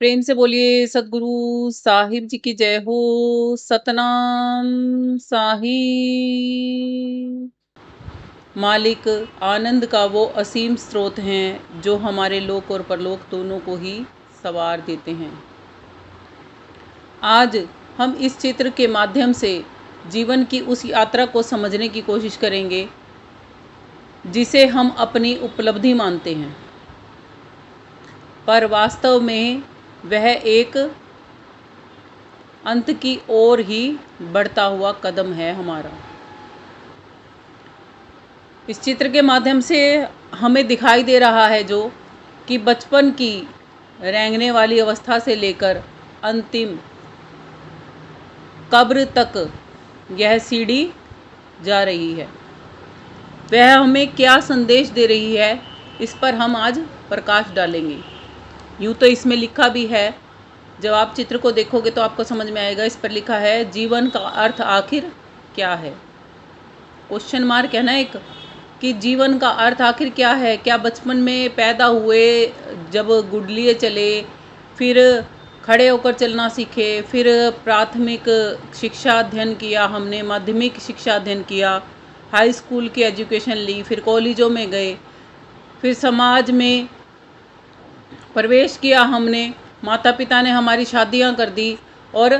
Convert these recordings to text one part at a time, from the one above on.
प्रेम से बोलिए सदगुरु साहिब जी की जय हो। सतनाम साहिब। मालिक आनंद का वो असीम स्रोत हैं जो हमारे लोक और परलोक दोनों को ही सवार देते हैं। आज हम इस चित्र के माध्यम से जीवन की उस यात्रा को समझने की कोशिश करेंगे जिसे हम अपनी उपलब्धि मानते हैं, पर वास्तव में वह एक अंत की ओर ही बढ़ता हुआ कदम है हमारा। इस चित्र के माध्यम से हमें दिखाई दे रहा है जो कि बचपन की रेंगने वाली अवस्था से लेकर अंतिम कब्र तक यह सीढ़ी जा रही है। वह हमें क्या संदेश दे रही है, इस पर हम आज प्रकाश डालेंगे। यूँ तो इसमें लिखा भी है, जब आप चित्र को देखोगे तो आपको समझ में आएगा। इस पर लिखा है जीवन का अर्थ आखिर क्या है। क्वेश्चन मार्क है ना एक, कि जीवन का अर्थ आखिर क्या है। क्या बचपन में पैदा हुए, जब गुडलिए चले, फिर खड़े होकर चलना सीखे, फिर प्राथमिक शिक्षा अध्ययन किया हमने, माध्यमिक शिक्षा अध्ययन किया, हाई स्कूल की एजुकेशन ली, फिर कॉलेजों में गए, फिर समाज में प्रवेश किया हमने, माता पिता ने हमारी शादियां कर दी और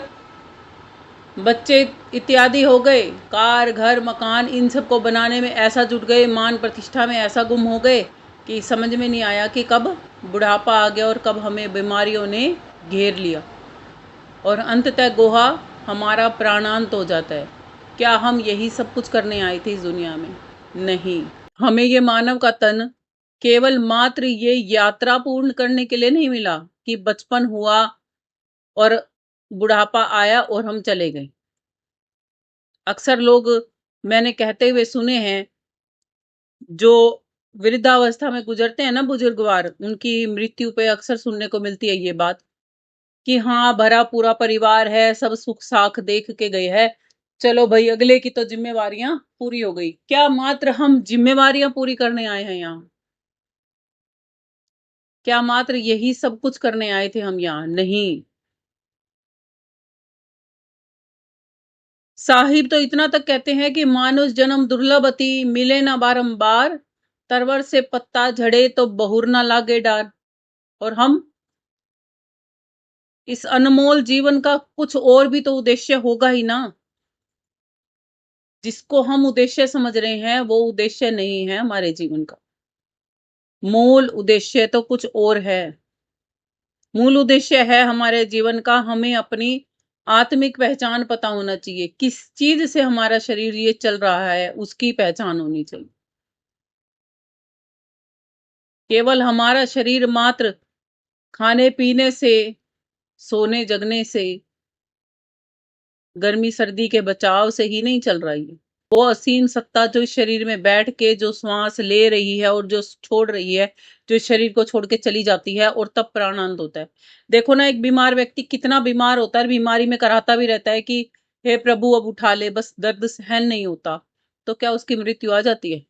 बच्चे इत्यादि हो गए, कार घर मकान इन सब को बनाने में ऐसा जुट गए, मान प्रतिष्ठा में ऐसा गुम हो गए कि समझ में नहीं आया कि कब बुढ़ापा आ गया और कब हमें बीमारियों ने घेर लिया और अंततः गोहा हमारा प्राणांत हो जाता है। क्या हम यही सब कुछ करने आए थे इस दुनिया में? नहीं। हमें ये मानव का तन केवल मात्र ये यात्रा पूर्ण करने के लिए नहीं मिला कि बचपन हुआ और बुढ़ापा आया और हम चले गए। अक्सर लोग मैंने कहते हुए सुने हैं, जो वृद्धावस्था में गुजरते हैं ना बुजुर्गवार, उनकी मृत्यु पे अक्सर सुनने को मिलती है ये बात कि हाँ भरा पूरा परिवार है, सब सुख साख देख के गए है, चलो भाई अगले की तो जिम्मेवारियां पूरी हो गई। क्या मात्र हम जिम्मेवारियां पूरी करने आए हैं यहाँ? क्या मात्र यही सब कुछ करने आए थे हम यहाँ? नहीं। साहिब तो इतना तक कहते हैं कि मानुष जन्म दुर्लभ अति, मिले ना बारंबार, तरवर से पत्ता झड़े तो बहुर ना लागे डार। और हम इस अनमोल जीवन का कुछ और भी तो उद्देश्य होगा ही ना। जिसको हम उद्देश्य समझ रहे हैं वो उद्देश्य नहीं है हमारे जीवन का। मूल उद्देश्य तो कुछ और है। मूल उद्देश्य है हमारे जीवन का, हमें अपनी आत्मिक पहचान पता होना चाहिए। किस चीज से हमारा शरीर ये चल रहा है उसकी पहचान होनी चाहिए। केवल हमारा शरीर मात्र खाने पीने से, सोने जगने से, गर्मी सर्दी के बचाव से ही नहीं चल रही है। वो असीम सत्ता जो इस शरीर में बैठ के जो श्वास ले रही है और जो छोड़ रही है, जो इस शरीर को छोड़ के चली जाती है, और तब प्राणांत होता है। देखो ना, एक बीमार व्यक्ति कितना बीमार होता है, बीमारी में कराहता भी रहता है कि हे प्रभु अब उठा ले, बस दर्द सहन नहीं होता, तो क्या उसकी मृत्यु आ जाती है?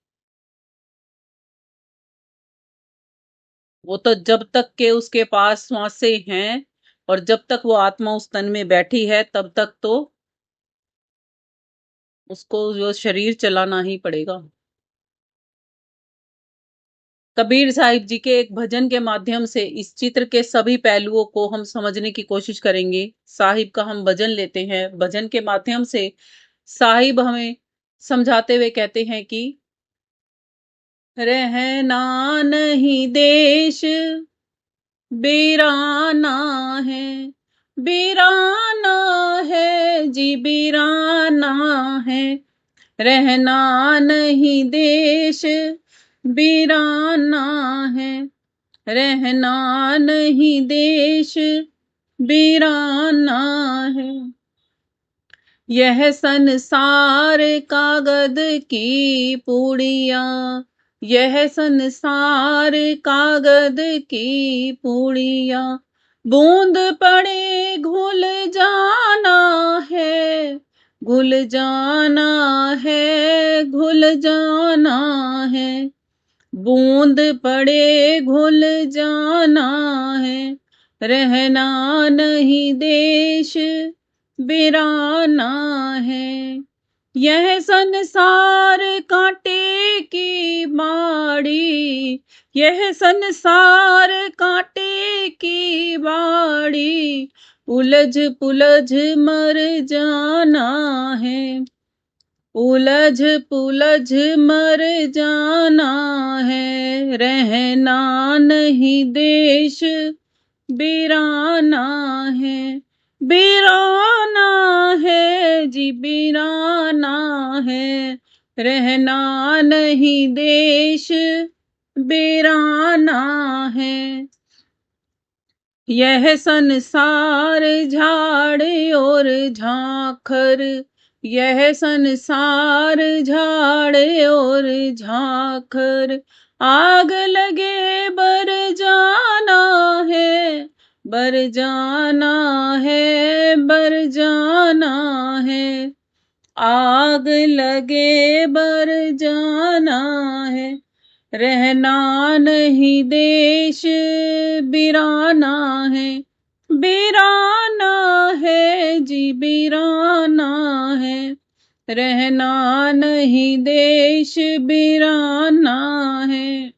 वो तो जब तक के उसके पास श्वासें हैं और जब तक वो आत्मा उस तन में बैठी है तब तक तो उसको जो शरीर चलाना ही पड़ेगा। कबीर साहिब जी के एक भजन के माध्यम से इस चित्र के सभी पहलुओं को हम समझने की कोशिश करेंगे। साहिब का हम भजन लेते हैं। भजन के माध्यम से साहिब हमें समझाते हुए कहते हैं कि रहना नहीं देश बीराना है, बीराना है जी बीराना है। रहना नहीं देश बीराना है, रहना नहीं देश बीराना है। यह संसार कागद की पुड़िया, यह संसार कागद की पुड़िया, बूंद पड़े घुल जाना है, घुल जाना है, घुल जाना है। बूंद पड़े घुल जाना है, रहना नहीं देश बिराना है। यह संसार कांटे की बाड़ी, यह संसार कांटे की बाड़ी, उलझ पुलझ मर जाना है, उलझ पुलझ मर जाना है। रहना नहीं देश बिराना है, बिराना है जी, बिराना है। रहना नहीं देश बिराना है। यह संसार झाड़ और झांखर, यह संसार झाड़ और झांखर, आग लगे बर जाना है, बर जाना है, बर जाना है। आग लगे बर जाना है। रहना नहीं देश बिराना है, बिराना है जी, बिराना है। रहना नहीं देश बिराना है।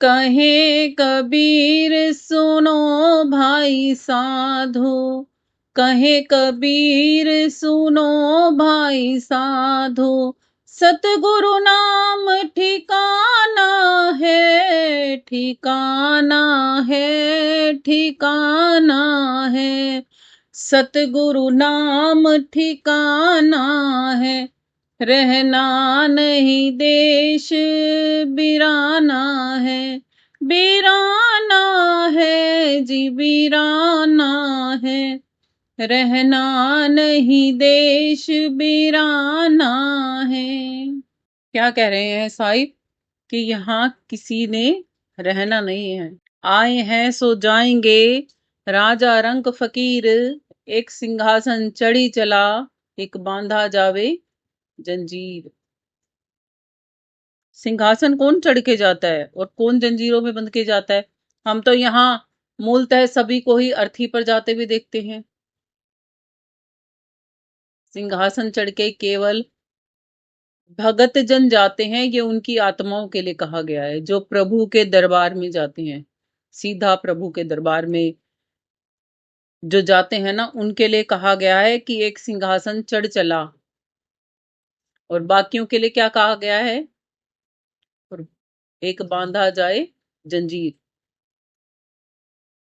कहे कबीर सुनो भाई साधो, कहे कबीर सुनो भाई साधो, सतगुरु नाम ठिकाना है, ठिकाना है, ठिकाना है। सतगुरु नाम ठिकाना है। रहना नहीं देश बिराना है, बिराना है जी, बिराना है। रहना नहीं देश बिराना है। क्या कह रहे हैं साहिब कि यहाँ किसी ने रहना नहीं है। आए हैं सो जाएंगे, राजा रंक फकीर, एक सिंहासन चढ़ी चला, एक बांधा जावे जंजीर। सिंहासन कौन चढ़ के जाता है और कौन जंजीरों में बंध के जाता है? हम तो यहाँ मूलतः सभी को ही अर्थी पर जाते हुए देखते हैं। सिंहासन चढ़ के केवल भगत जन जाते हैं, ये उनकी आत्माओं के लिए कहा गया है, जो प्रभु के दरबार में जाते हैं। सीधा प्रभु के दरबार में जो जाते हैं ना, उनके लिए कहा गया है कि एक सिंहासन चढ़ चला। और बाकियों के लिए क्या कहा गया है? और एक बांधा जाए जंजीर।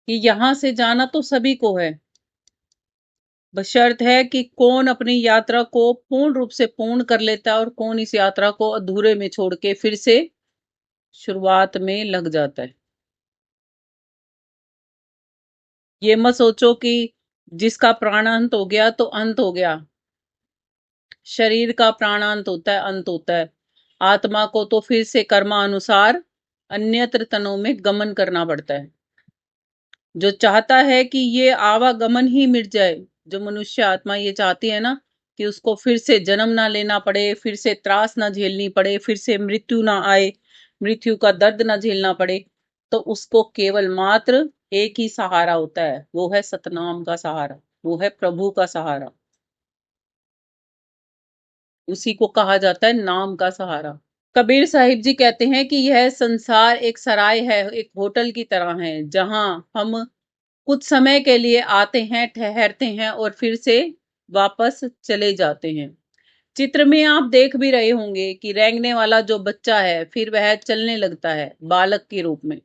कि यहां से जाना तो सभी को है, बशर्त है कि कौन अपनी यात्रा को पूर्ण रूप से पूर्ण कर लेता है और कौन इस यात्रा को अधूरे में छोड़ के फिर से शुरुआत में लग जाता है। ये मत सोचो कि जिसका प्राणांत हो गया तो अंत हो गया। शरीर का प्राणांत होता है, अंत होता है। आत्मा को तो फिर से कर्मानुसार अन्यत्र तनों में गमन करना पड़ता है। जो चाहता है कि ये आवागमन ही मिट जाए, जो मनुष्य आत्मा ये चाहती है ना कि उसको फिर से जन्म ना लेना पड़े, फिर से त्रास ना झेलनी पड़े, फिर से मृत्यु ना आए, मृत्यु का दर्द ना झेलना पड़े, तो उसको केवल मात्र एक ही सहारा होता है, वो है सतनाम का सहारा, वो है प्रभु का सहारा। उसी को कहा जाता है नाम का सहारा। कबीर साहिब जी कहते हैं कि यह संसार एक सराय है, एक होटल की तरह है, जहां हम कुछ समय के लिए आते हैं, ठहरते हैं और फिर से वापस चले जाते हैं। चित्र में आप देख भी रहे होंगे कि रेंगने वाला जो बच्चा है फिर वह चलने लगता है बालक के रूप में,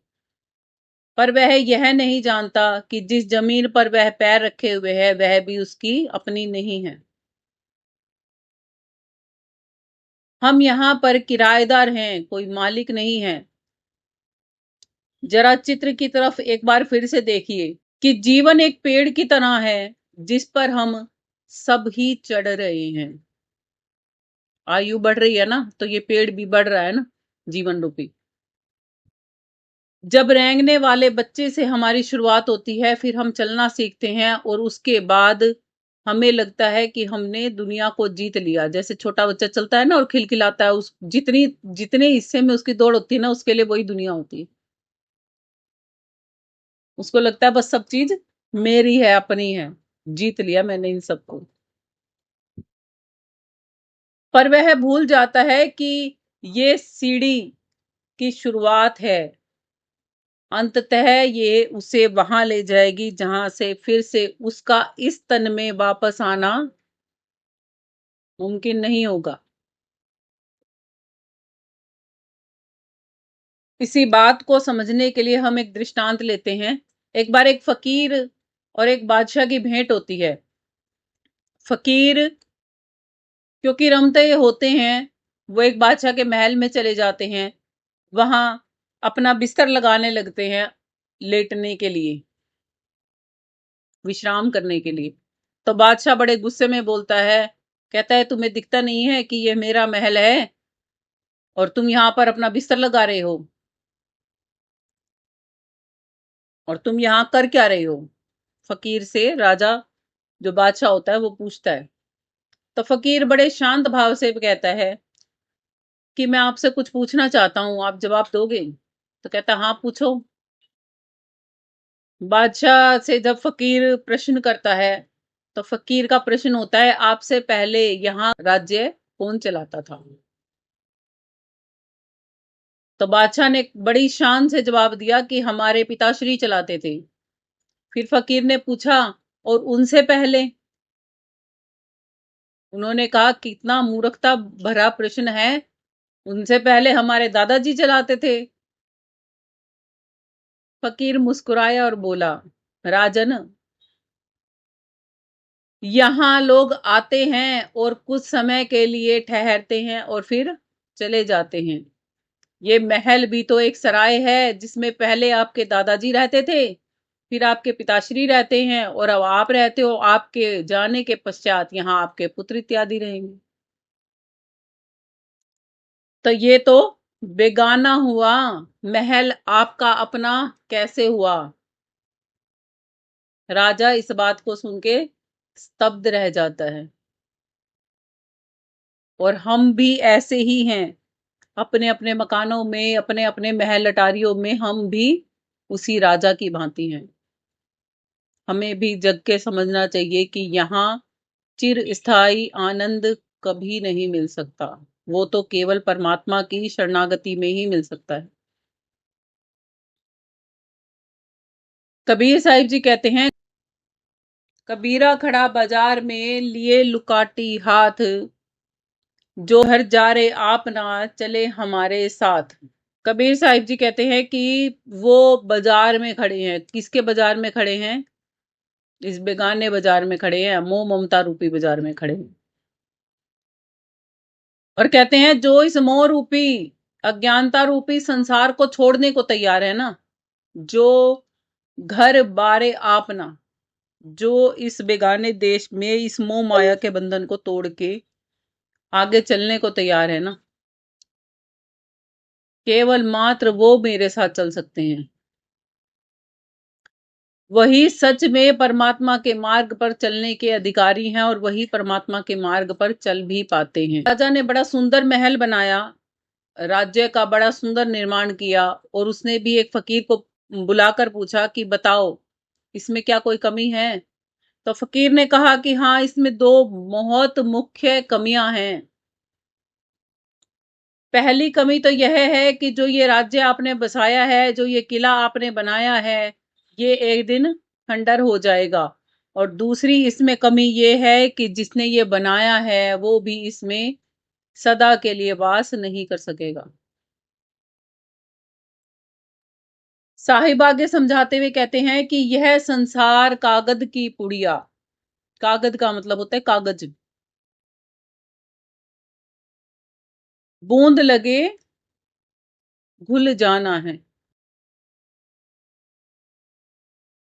पर वह यह नहीं जानता कि जिस जमीन पर वह पैर रखे हुए है वह भी उसकी अपनी नहीं है। हम यहाँ पर किराएदार हैं, कोई मालिक नहीं है। जरा चित्र की तरफ एक बार फिर से देखिए कि जीवन एक पेड़ की तरह है जिस पर हम सब ही चढ़ रहे हैं। आयु बढ़ रही है ना, तो ये पेड़ भी बढ़ रहा है ना, जीवन रूपी। जब रेंगने वाले बच्चे से हमारी शुरुआत होती है, फिर हम चलना सीखते हैं और उसके बाद हमें लगता है कि हमने दुनिया को जीत लिया। जैसे छोटा बच्चा चलता है ना और खिलखिलाता है, उस जितने हिस्से में उसकी दौड़ होती है ना, उसके लिए वही दुनिया होती है। उसको लगता है बस सब चीज मेरी है, अपनी है, जीत लिया मैंने इन सबको। पर वह भूल जाता है कि ये सीढ़ी की शुरुआत है, अंततः ये उसे वहां ले जाएगी जहां से फिर से उसका इस तन में वापस आना मुमकिन नहीं होगा। इसी बात को समझने के लिए हम एक दृष्टांत लेते हैं। एक बार एक फकीर और एक बादशाह की भेंट होती है। फकीर, क्योंकि रमते होते हैं, वो एक बादशाह के महल में चले जाते हैं, वहां अपना बिस्तर लगाने लगते हैं लेटने के लिए, विश्राम करने के लिए। तो बादशाह बड़े गुस्से में बोलता है, कहता है तुम्हें दिखता नहीं है कि ये मेरा महल है और तुम यहां पर अपना बिस्तर लगा रहे हो, और तुम यहां कर क्या रहे हो? फकीर से राजा, जो बादशाह होता है, वो पूछता है। तो फकीर बड़े शांत भाव से कहता है कि मैं आपसे कुछ पूछना चाहता हूं, आप जवाब दोगे? तो कहता हाँ पूछो। बादशाह से जब फकीर प्रश्न करता है, तो फकीर का प्रश्न होता है, आपसे पहले यहाँ राज्य कौन चलाता था? तो बादशाह ने बड़ी शान से जवाब दिया कि हमारे पिताश्री चलाते थे। फिर फकीर ने पूछा, और उनसे पहले? उन्होंने कहा, कितना मूर्खता भरा प्रश्न है, उनसे पहले हमारे दादाजी चलाते थे। फकीर मुस्कुराया और बोला, राजन, यहाँ लोग आते हैं और कुछ समय के लिए ठहरते हैं और फिर चले जाते हैं। ये महल भी तो एक सराय है जिसमें पहले आपके दादाजी रहते थे, फिर आपके पिताश्री रहते हैं, और अब आप रहते हो। आपके जाने के पश्चात यहाँ आपके पुत्र इत्यादि रहेंगे। तो ये तो बेगाना हुआ, महल आपका अपना कैसे हुआ? राजा इस बात को सुन के स्तब्ध रह जाता है। और हम भी ऐसे ही हैं, अपने अपने मकानों में, अपने अपने महल अटारियों में हम भी उसी राजा की भांति हैं। हमें भी जग के समझना चाहिए कि यहाँ चिर स्थायी आनंद कभी नहीं मिल सकता, वो तो केवल परमात्मा की शरणागति में ही मिल सकता है। कबीर साहिब जी कहते हैं, कबीरा खड़ा बाजार में लिए लुकाटी हाथ, जो हर जा रे आप ना चले हमारे साथ। कबीर साहिब जी कहते हैं कि वो बाजार में खड़े हैं। किसके बाजार में खड़े हैं? इस बेगाने बाजार में खड़े हैं, मोह ममता रूपी बाजार में खड़े हैं। और कहते हैं, जो इस मोह रूपी, अज्ञानता रूपी संसार को छोड़ने को तैयार है ना, जो घर बारे आपना, जो इस बेगाने देश में इस मोह माया के बंधन को तोड़ के आगे चलने को तैयार है ना, केवल मात्र वो मेरे साथ चल सकते हैं। वही सच में परमात्मा के मार्ग पर चलने के अधिकारी हैं, और वही परमात्मा के मार्ग पर चल भी पाते हैं। राजा ने बड़ा सुंदर महल बनाया, राज्य का बड़ा सुंदर निर्माण किया, और उसने भी एक फकीर को बुलाकर पूछा कि बताओ, इसमें क्या कोई कमी है? तो फकीर ने कहा कि हाँ, इसमें दो बहुत मुख्य कमियां हैं। पहली कमी तो यह है कि जो ये राज्य आपने बसाया है, जो ये किला आपने बनाया है, ये एक दिन खंडर हो जाएगा। और दूसरी इसमें कमी ये है कि जिसने ये बनाया है वो भी इसमें सदा के लिए वास नहीं कर सकेगा। साहिब आगे समझाते हुए कहते हैं कि यह संसार कागज की पुड़िया, कागज का मतलब होता है कागज, बूंद लगे घुल जाना है।